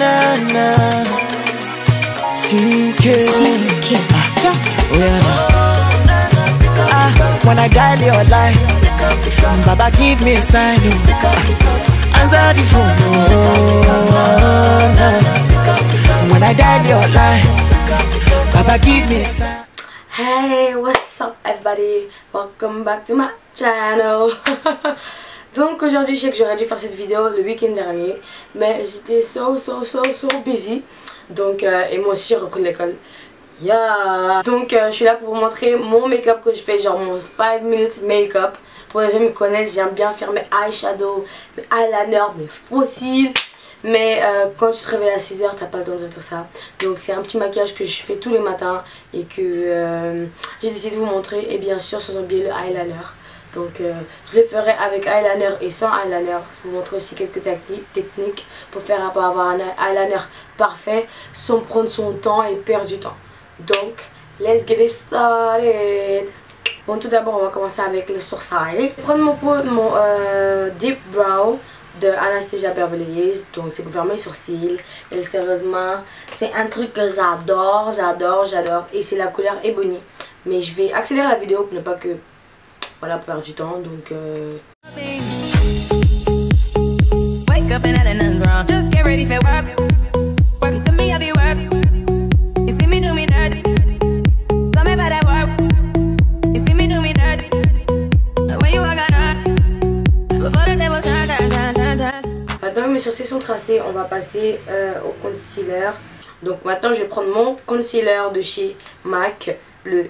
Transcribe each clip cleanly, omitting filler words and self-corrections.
na na. CK. Oh yeah. When I dial your line, Baba give me a sign. Answer the phone. When I dial your line, Baba give me a sign. Hey, what's up everybody? Welcome back to my channel. Donc aujourd'hui, je sais que j'aurais dû faire cette vidéo le week-end dernier, mais j'étais so busy. Donc et moi aussi j'ai repris l'école. Yeah. Donc je suis là pour vous montrer mon make-up que je fais, genre mon 5 minutes make-up. Pour les gens qui me connaissent, j'aime bien faire mes eyeshadows, mes eyeliners, mes faux cils. Mais quand tu te réveilles à 6 h, t'as pas le temps de faire tout ça. Donc c'est un petit maquillage que je fais tous les matins et que j'ai décidé de vous montrer. Et bien sûr sans oublier le eyeliner. Donc je le ferai avec eyeliner et sans eyeliner. Je vous montre aussi quelques techniques pour avoir un eyeliner parfait sans prendre son temps et perdre du temps. Donc let's get it started. Bon, tout d'abord on va commencer avec le sourcil. Prendre mon Deep Brow de Anastasia Beverly Hills. Donc c'est pour faire mes sourcils. Et sérieusement c'est un truc que j'adore. Et c'est la couleur Ebony. Mais je vais accélérer la vidéo pour ne pas que voilà, pour perdre du temps. Donc wake up and nothing's wrong. Just get ready for work. Work to me have you work. You see me do me dirty. Tell me about that work. You see me do me dirty. When you walk on before the table turn. Maintenant que mes sourcils sont tracés, on va passer au concealer. Donc maintenant je vais prendre mon concealer de chez MAC, le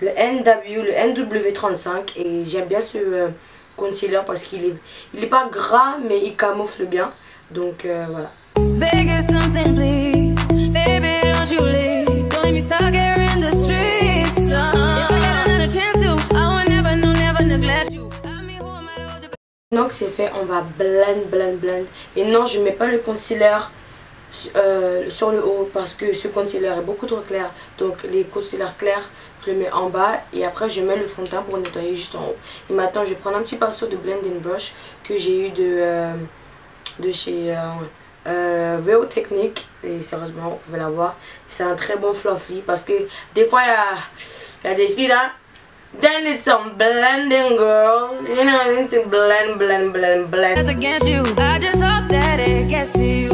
le NW35, et j'aime bien ce concealer parce qu'il est pas gras mais il camoufle bien. Donc voilà. Donc c'est fait, on va blend. Et non, je mets pas le concealer sur le haut parce que ce concealer est beaucoup trop clair. Donc les concealers clairs je le mets en bas et après je mets le fond de teint pour nettoyer juste en haut. Et maintenant je vais prendre un petit pinceau de blending brush que j'ai eu de chez VO Technique. Et sérieusement vous pouvez l'avoir, c'est un très bon fluffy parce que des fois il y a des filles là, they need some blending, girl, you know, I need to blend. As against you, I just hope that it gets to you.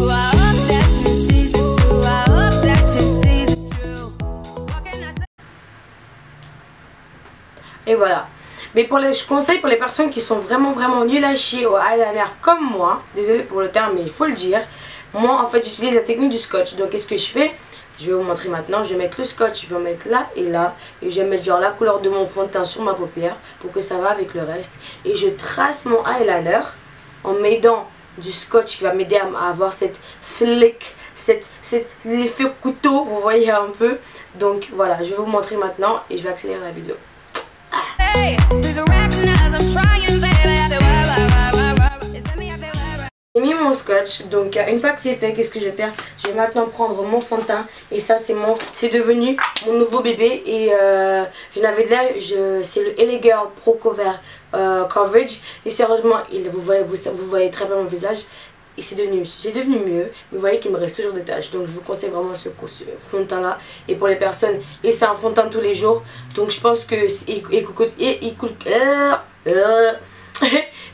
Et voilà. Mais je conseille pour les personnes qui sont vraiment nulles à chier au eyeliner comme moi. Désolée pour le terme mais il faut le dire. Moi en fait j'utilise la technique du scotch. Donc qu'est-ce que je fais? Je vais vous montrer maintenant. Je vais mettre le scotch, je vais en mettre là et là. Et je vais mettre genre la couleur de mon fond de teint sur ma paupière pour que ça va avec le reste. Et je trace mon eyeliner en mettant du scotch qui va m'aider à avoir cette flick, l'effet couteau, vous voyez un peu. Donc voilà, je vais vous montrer maintenant et je vais accélérer la vidéo. J'ai mis mon scotch, donc une fois que c'est fait, qu'est-ce que je vais faire? Je vais maintenant prendre mon fond de teint et ça c'est devenu mon nouveau bébé. Et je n'avais de l'air, c'est le LA Girl Pro Coverage et sérieusement vous voyez très bien mon visage. Et c'est devenu mieux, mais vous voyez qu'il me reste toujours des taches. Donc je vous conseille vraiment ce fond de teint là. Et pour les personnes, et c'est un fond de teint tous les jours. Donc je pense que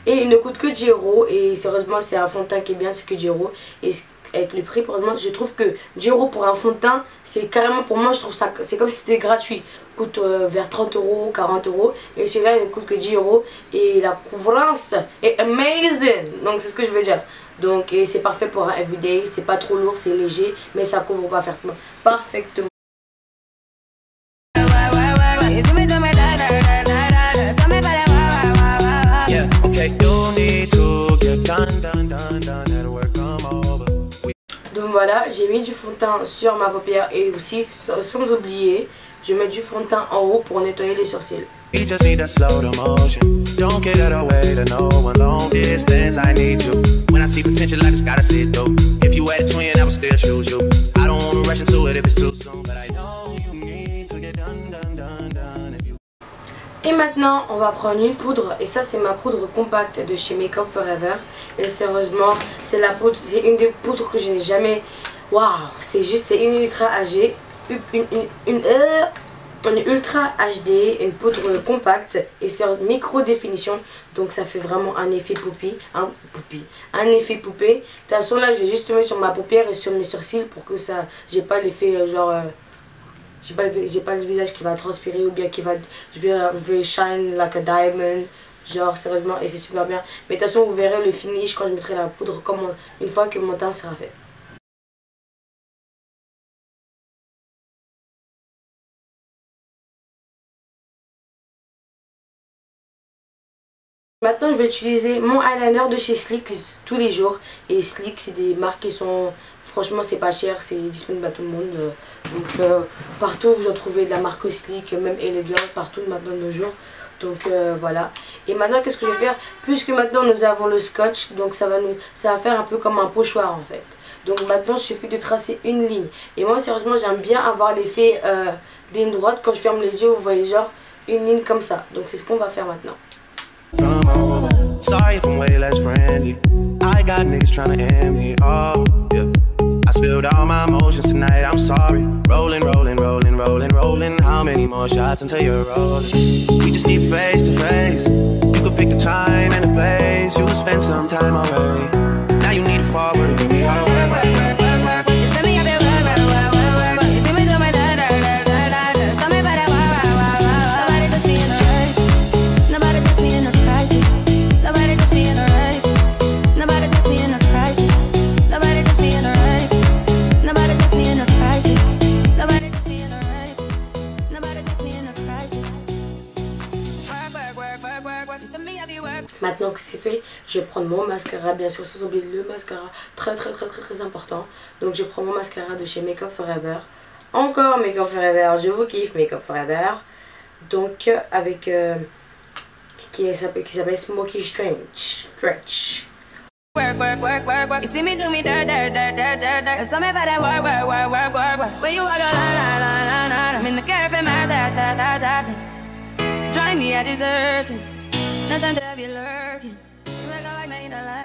il ne coûte que 10 €. Et sérieusement c'est un fond de teint qui est bien, c'est que 10 €. Et avec le prix, pour moi, je trouve que 10 € pour un fond de teint, c'est carrément, pour moi je trouve ça, c'est comme si c'était gratuit. Coûte vers 30 €, 40 €. Et celui-là il ne coûte que 10 €. Et la couvrance est amazing. Donc c'est ce que je veux dire. Donc et c'est parfait pour un everyday, c'est pas trop lourd, c'est léger, mais ça couvre parfaitement. Donc voilà, j'ai mis du fond de teint sur ma paupière et aussi, sans oublier, je mets du fond de teint en haut pour nettoyer les sourcils. We just need to slow the motion. Don't get out of way to no one long distance. I need you. When I see potential, I just gotta see it through. If you had a twin, I would still choose you. I don't wanna rush into it if it's too soon, but I know you need to get done. Et maintenant on va prendre une poudre, et ça c'est ma poudre compacte de chez Make Up For Ever. Et sérieusement c'est la poudre, c'est une des poudres que je n'ai jamais. Waouh, c'est juste, c'est une ultra HD, une ultra HD, une poudre compacte et sur micro définition, donc ça fait vraiment un effet poupée, un effet poupée. De toute façon là je vais juste mettre sur ma paupière et sur mes sourcils pour que ça, j'ai pas l'effet genre j'ai pas le visage qui va transpirer ou bien qui va, je vais shine like a diamond, genre sérieusement, et c'est super bien. Mais de toute façon vous verrez le finish quand je mettrai la poudre, comme une fois que mon teint sera fait. Maintenant je vais utiliser mon eyeliner de chez Sleek tous les jours. Et Sleek c'est des marques qui sont, franchement c'est pas cher, c'est disponible à tout le monde. Donc partout vous en trouvez de la marque Sleek, même Elegant, partout maintenant de nos jours. Donc voilà. Et maintenant qu'est-ce que je vais faire? Puisque maintenant nous avons le scotch, donc ça va faire un peu comme un pochoir en fait. Donc maintenant il suffit de tracer une ligne. Et moi sérieusement j'aime bien avoir l'effet ligne droite. Quand je ferme les yeux vous voyez genre une ligne comme ça. Donc c'est ce qu'on va faire maintenant. Sorry if I'm way less friendly. I got niggas tryna end me. Oh, yeah. I spilled all my emotions tonight. I'm sorry. Rolling, rolling, rolling, rolling, rolling. How many more shots until you're rolling? We just need face to face. You could pick the time and the place. You'll spend some time already. Now you need to forward and give me all work, work, work, work, work. You tell me I've been work, work, work, work, work, work. You see me do my da da da da da da. Tell me about that work, work, work, work, work. Nobody touch me in a race. Nobody touch me in a crisis. Nobody touch me in a race. Nobody touch me in a crisis. Nobody touch me in a race. Nobody touch me in a crisis. Nobody touch me in a race. Nobody touch me in a crisis. Work, work, work, work, work. You tell me I've been work. Maintenant que c'est fait, je vais prendre mon mascara, bien sûr sans oublier le mascara, très important. Donc je prends mon mascara de chez Make Up For Ever. Encore Make Up For Ever, je vous kiffe Make Up For Ever. Donc avec qui s'appelle Smoky Stretch. Work, work, work, work, work. You see me do me da da da da da da. Tell me about that work, work, work, work, work, work. When you walk a la la la la la. I'm in the cafe, my da da da da da. Drive me at desertion. Nothing to be lurking.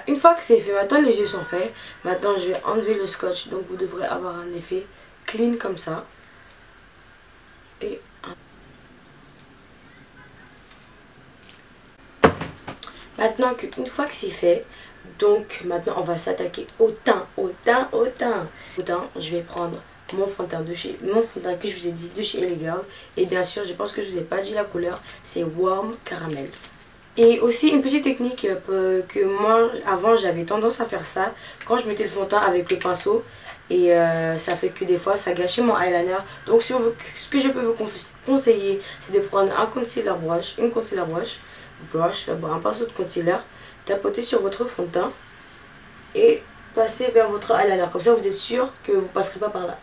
Une fois que c'est fait, maintenant les yeux sont faits. Maintenant je vais enlever le scotch. Donc vous devrez avoir un effet clean comme ça. Et maintenant qu'une fois que c'est fait, donc maintenant on va s'attaquer au teint, je vais prendre mon fond de teint que je vous ai dit de chez Elegant. Et bien sûr je pense que je vous ai pas dit la couleur, c'est Warm Caramel. Et aussi une petite technique que moi avant j'avais tendance à faire ça quand je mettais le fond de teint avec le pinceau. Et ça fait que des fois ça gâchait mon eyeliner. Donc si ce que je peux vous conseiller, c'est de prendre un concealer brush, un pinceau de concealer, tapoter sur votre fond de teint et passer vers votre eyeliner. Comme ça vous êtes sûr que vous ne passerez pas par là.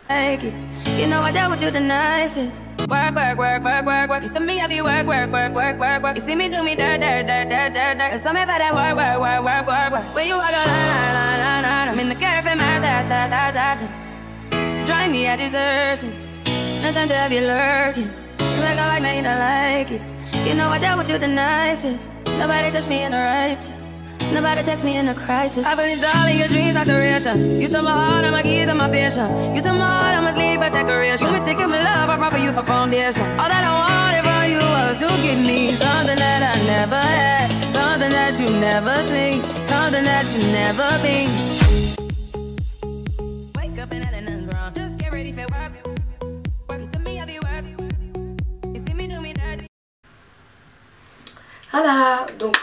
You know I dealt with you the nicest. Work, work, work, work, work, work. You see me have you work, work, work, work, work, work. You see me do me da da da da da da. Tell me about that work, work, work, work, work, work. When you walk a la la la la la. I'm in the cafe, my da da da da da. Drive me at desertion. Nothing to be lurking. You make a like me, you don't like it. You know I dealt with you the nicest. Nobody touched me in a righteous. Nobody text me in a crisis. I believe all in your dreams like duration. You took my heart and my keys and my patience. You took my heart and my sleep a decoration. You mistaken my love, I brought for you for foundation. All that I wanted from you was to give me something that I never had, something that you never seen, something that you never been. Wake up and nothing's wrong. Just get ready for work. Work it to me, I'll be work. You see me do me dirty. Voilà, donc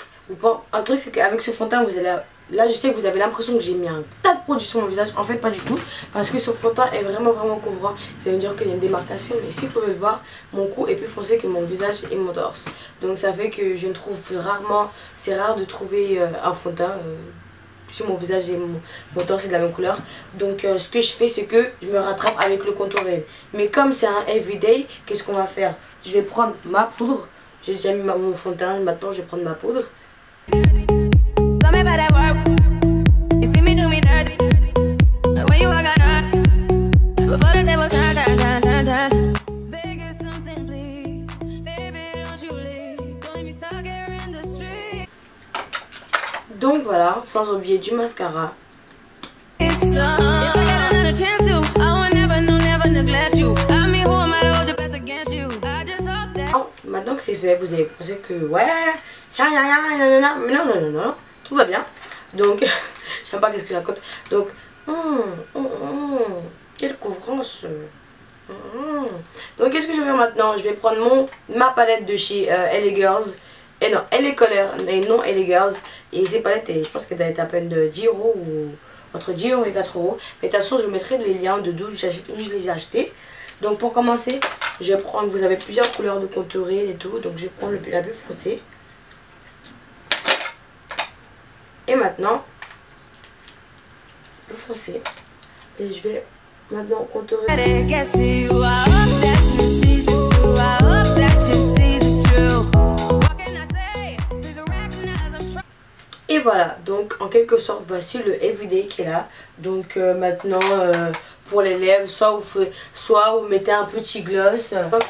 un truc c'est qu'avec ce fond de teint vous allez, là je sais que vous avez l'impression que j'ai mis un tas de produits sur mon visage, en fait pas du tout, parce que ce fond de teint est vraiment couvrant. Vous allez me dire qu'il y a une démarcation, mais si vous pouvez le voir, mon cou est plus foncé que mon visage et mon torse, donc ça fait que je ne trouve rarement, c'est rare de trouver un fond de teint sur mon visage et mon torse est de la même couleur. Donc ce que je fais c'est que je me rattrape avec le contour réel, mais comme c'est un everyday, qu'est-ce qu'on va faire? Je vais prendre ma poudre, j'ai déjà mis mon fond de teint, maintenant je vais prendre ma poudre. Tell me about that work. You see me do me dirty. When you walk out, before the table turn. Beg you something, please. Baby, don't you leave. Donc voilà, sans oublier du mascara. Maintenant que c'est fait, vous allez penser que ouais, ça mais non, tout va bien. Donc, je sais pas qu'est-ce que je raconte. Donc, quelle couvrance. Donc, qu'est-ce que je vais faire maintenant? Je vais prendre ma palette de chez LA Girls. Et non, LA Color et non LA Girls. Et ces palettes, je pense qu'elles doivent être à peine de 10 € ou entre 10 € et 4 €. Mais de toute façon, je vous mettrai les liens de d'où je les ai achetés. Donc pour commencer, je vais prendre, vous avez plusieurs couleurs de contouring et tout. Donc je vais prendre la plus foncée. Et maintenant, le foncé. Et je vais maintenant contourer. Et voilà, donc en quelque sorte, voici le everyday qui est là. Donc maintenant, pour les lèvres, soit vous mettez un petit gloss. Donc,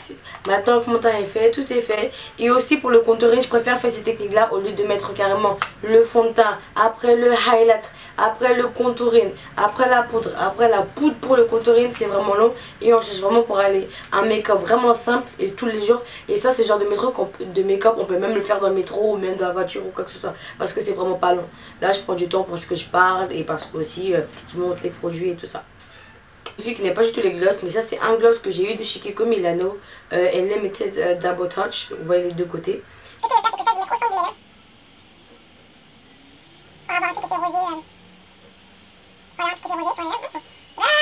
maintenant que mon teint est fait, tout est fait. Et aussi pour le contouring, je préfère faire cette technique là au lieu de mettre carrément le fond de teint, après le highlight, après le contouring, après la poudre. Après la poudre pour le contouring, c'est vraiment long. Et on cherche vraiment pour aller un make-up vraiment simple et tous les jours. Et ça, c'est le genre de make-up, on peut même le faire dans le métro ou même dans la voiture ou quoi que ce soit. Parce que c'est vraiment pas long. Là, je prends du temps parce que je parle et parce que aussi je montre les produits et tout ça. Qui n'est pas du tout les gloss, mais ça c'est un gloss que j'ai eu de chez Kiko Milano, Limited Double Touch. Vous voyez les deux côtés. Ok, le cas c'est que ça je le mets au centre de mes lèvres pour avoir un petit effet rosé. Voilà, un petit effet rosé sur les lèvres. Voilà.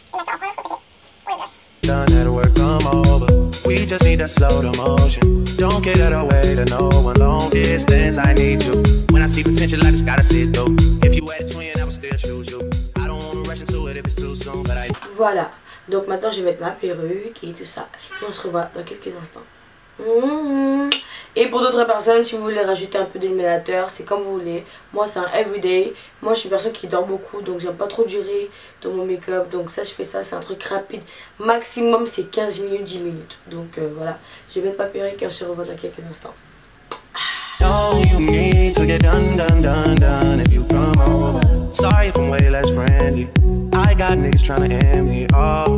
Et maintenant on prend l'autre côté pour le gloss. Done that work, come over. We just need to slow the motion. Don't get out of way to no one. Long distance, I need you. When I see potential, I just gotta see it through. If you had a twin, I would still choose you. Voilà, donc maintenant je vais mettre ma perruque et tout ça. Et on se revoit dans quelques instants. Et pour d'autres personnes, si vous voulez rajouter un peu d'illuminateur, c'est comme vous voulez. Moi c'est un everyday. Moi je suis une personne qui dort beaucoup, donc j'aime pas trop durer dans mon make-up. Donc ça je fais ça, c'est un truc rapide. Maximum c'est 15 minutes, 10 minutes. Donc voilà, je vais mettre ma perruque et on se revoit dans quelques instants. All you need to get done if you come over. Sorry if I'm way less friendly. I got niggas tryna end me off.